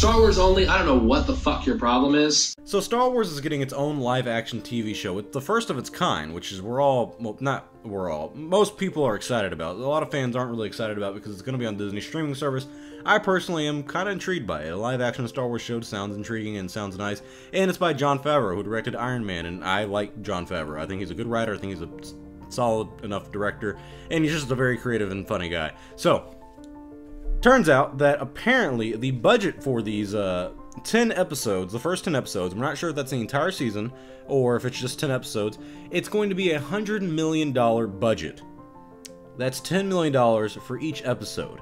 Star Wars only, I don't know what the fuck your problem is. So Star Wars is getting its own live-action TV show. It's the first of its kind, which is most people are excited about. A lot of fans aren't really excited about it because it's going to be on Disney streaming service. I personally am kind of intrigued by it. A live-action Star Wars show sounds intriguing and sounds nice, and it's by Jon Favreau, who directed Iron Man, and I like Jon Favreau. I think he's a good writer, I think he's a solid enough director, and he's just a very creative and funny guy. So, turns out that apparently the budget for these 10 episodes, the first 10 episodes, I'm not sure if that's the entire season or if it's just 10 episodes, it's going to be a $100 million budget. That's $10 million for each episode.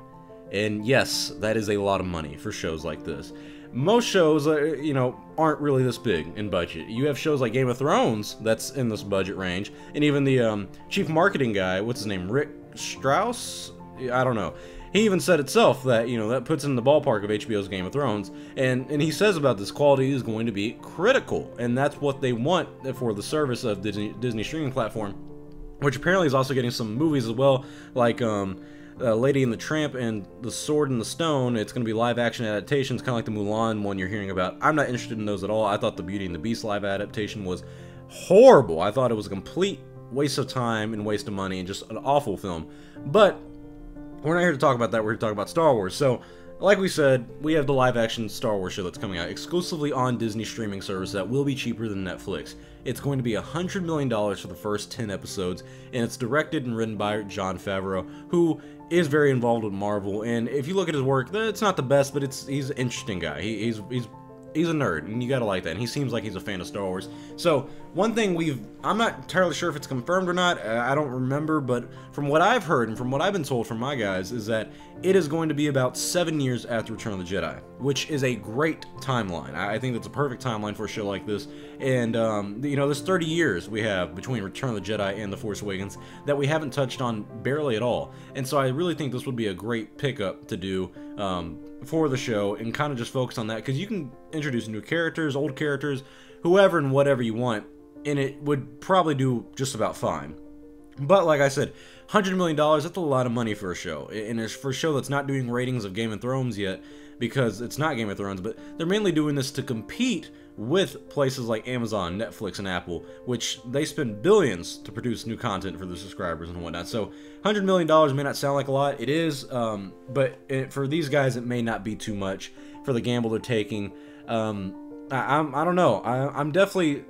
And yes, that is a lot of money for shows like this. Most shows, aren't really this big in budget. You have shows like Game of Thrones that's in this budget range, and even the chief marketing guy, what's his name, Rick Strauss? I don't know. He even said itself that, that puts in the ballpark of HBO's Game of Thrones, and he says about this quality is going to be critical, and that's what they want for the service of Disney streaming platform, which apparently is also getting some movies as well, like Lady and the Tramp and The Sword and the Stone. It's going to be live-action adaptations, kind of like the Mulan one you're hearing about. I'm not interested in those at all. I thought the Beauty and the Beast live adaptation was horrible. I thought it was a complete waste of time and waste of money and just an awful film. But we're not here to talk about that. We're here to talk about Star Wars. So, like we said, we have the live-action Star Wars show that's coming out exclusively on Disney streaming service that will be cheaper than Netflix. It's going to be $100 million for the first 10 episodes, and it's directed and written by Jon Favreau, who is very involved with Marvel. And if you look at his work, it's not the best, but he's an interesting guy. He's a nerd, and you gotta like that. And he seems like he's a fan of Star Wars. So, one thing I'm not entirely sure if it's confirmed or not, I don't remember, but from what I've heard and from what I've been told from my guys is that it is going to be about 7 years after Return of the Jedi, which is a great timeline. I think that's a perfect timeline for a show like this. And, there's 30 years we have between Return of the Jedi and The Force Awakens that we haven't touched on barely at all. And so I really think this would be a great pickup to do for the show and kind of just focus on that, because you can introduce new characters, old characters, whoever and whatever you want, and it would probably do just about fine. But like I said, $100 million, that's a lot of money for a show. And it's for a show that's not doing ratings of Game of Thrones yet, because it's not Game of Thrones, but they're mainly doing this to compete with places like Amazon, Netflix, and Apple, which they spend billions to produce new content for their subscribers and whatnot. So $100 million may not sound like a lot. It is, but for these guys, it may not be too much for the gamble they're taking. I don't know. I'm definitely...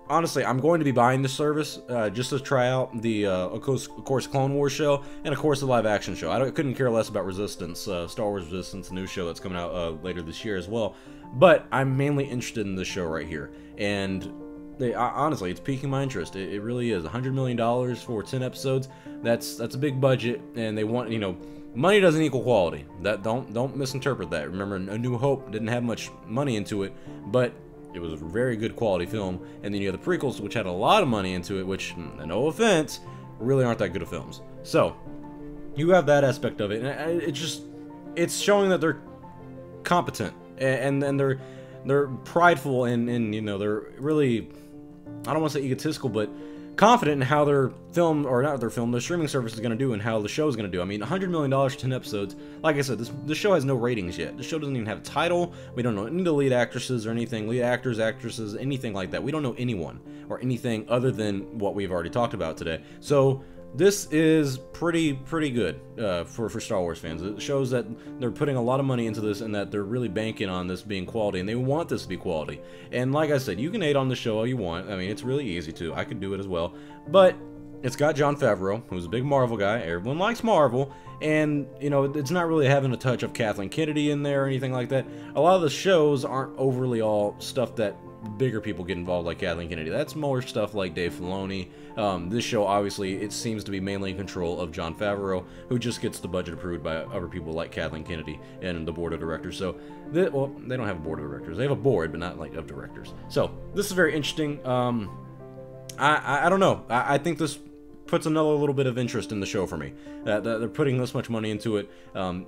Honestly, I'm going to be buying this service just to try out the, of course, Clone Wars show, and of course the live-action show. I couldn't care less about Resistance, Star Wars Resistance, a new show that's coming out later this year as well. But I'm mainly interested in this show right here, and honestly, it's piquing my interest. It really is. $100 million for 10 episodes. That's a big budget, and they want, money doesn't equal quality. Don't misinterpret that. Remember, A New Hope didn't have much money into it, but it was a very good quality film. And then you have the prequels, which had a lot of money into it, which, no offense, really aren't that good of films. So, you have that aspect of it, and it's showing that they're competent, and they're prideful, and they're really, I don't want to say egotistical, but confident in how their streaming service is going to do and how the show is going to do. I mean, $100 million for 10 episodes. Like I said, this show has no ratings yet. The show doesn't even have a title. We don't know any of the lead actresses or anything, lead actors, actresses, anything like that. We don't know anyone or anything other than what we've already talked about today. So this is pretty good for Star Wars fans. It shows that they're putting a lot of money into this and that they're really banking on this being quality, and they want this to be quality. And like I said, you can hate on the show all you want. I mean, it's really easy to. I could do it as well. But it's got Jon Favreau, who's a big Marvel guy. Everyone likes Marvel. And, it's not really having a touch of Kathleen Kennedy in there or anything like that. A lot of the shows aren't overly all stuff that bigger people get involved, like Kathleen Kennedy. That's more stuff like Dave Filoni. This show, obviously, it seems to be mainly in control of Jon Favreau, who just gets the budget approved by other people like Kathleen Kennedy and the board of directors. So, they don't have a board of directors. They have a board, but not like of directors. So, this is very interesting. I don't know. I think this puts another little bit of interest in the show for me. They're putting this much money into it.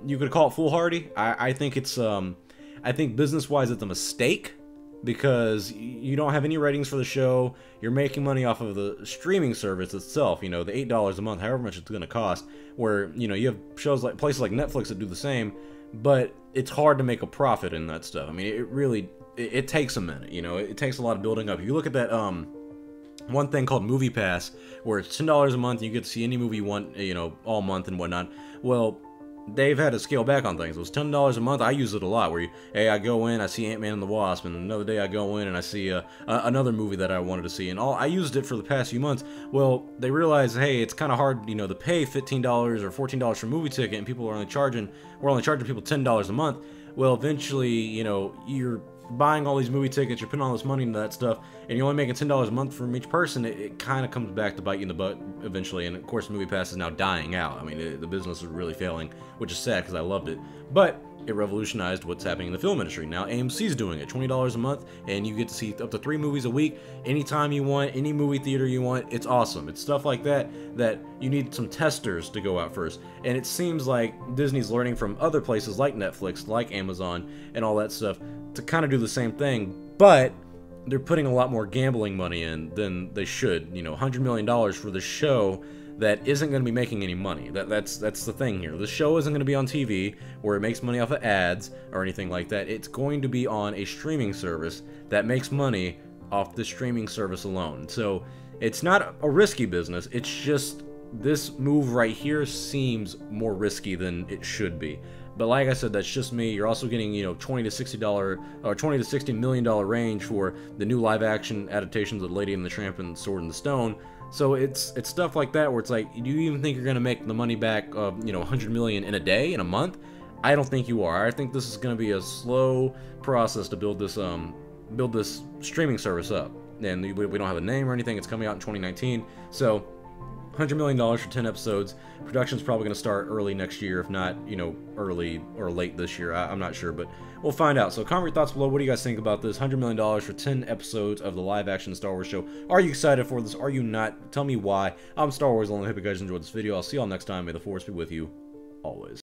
You could call it foolhardy. I think it's, I think business-wise it's a mistake, because you don't have any ratings for the show. You're making money off of the streaming service itself, the $8 a month, however much it's going to cost, where, you have shows like places like Netflix that do the same, but it's hard to make a profit in that stuff. I mean, it really, it takes a minute, you know, it takes a lot of building up. If you look at that, one thing called Movie Pass, where it's $10 a month, and you get to see any movie you want, you know, all month and whatnot. Well, they've had to scale back on things. It was $10 a month. I use it a lot, where hey, I go in, I see Ant-Man and the Wasp, and another day I go in and I see another movie that I wanted to see, and I used it for the past few months. Well, they realized, hey, it's kind of hard, you know, to pay $15 or $14 for a movie ticket, and we're only charging people $10 a month. Well, eventually, you know, you're buying all these movie tickets, you're putting all this money into that stuff, and you're only making $10 a month from each person. It kind of comes back to bite you in the butt eventually, and of course Movie Pass is now dying out. I mean, the business is really failing, which is sad because I loved it, but it revolutionized what's happening in the film industry. Now AMC's doing it, $20 a month, and you get to see up to 3 movies a week, anytime you want, any movie theater you want. It's awesome. It's stuff like that you need some testers to go out first, and it seems like Disney's learning from other places like Netflix, like Amazon, and all that stuff to kind of do the same thing, but they're putting a lot more gambling money in than they should. You know, $100 million for the show that isn't going to be making any money. That's the thing here. The show isn't going to be on TV where it makes money off of ads or anything like that. It's going to be on a streaming service that makes money off the streaming service alone. So it's not a risky business. It's just this move right here seems more risky than it should be. But like I said, that's just me. You're also getting, you know, $20 to $60 million range for the new live-action adaptations of Lady and the Tramp and Sword in the Stone. So it's stuff like that where it's like, do you even think you're gonna make the money back of, you know, $100 million in a day, in a month? I don't think you are. I think this is gonna be a slow process to build this streaming service up. And we don't have a name or anything. It's coming out in 2019. So $100 million for 10 episodes. Production's probably going to start early next year, if not, you know, early or late this year. I'm not sure, but we'll find out. So comment your thoughts below. What do you guys think about this? $100 million for 10 episodes of the live-action Star Wars show. Are you excited for this? Are you not? Tell me why. I'm Star Wars Only. I hope you guys enjoyed this video. I'll see y'all next time. May the Force be with you always.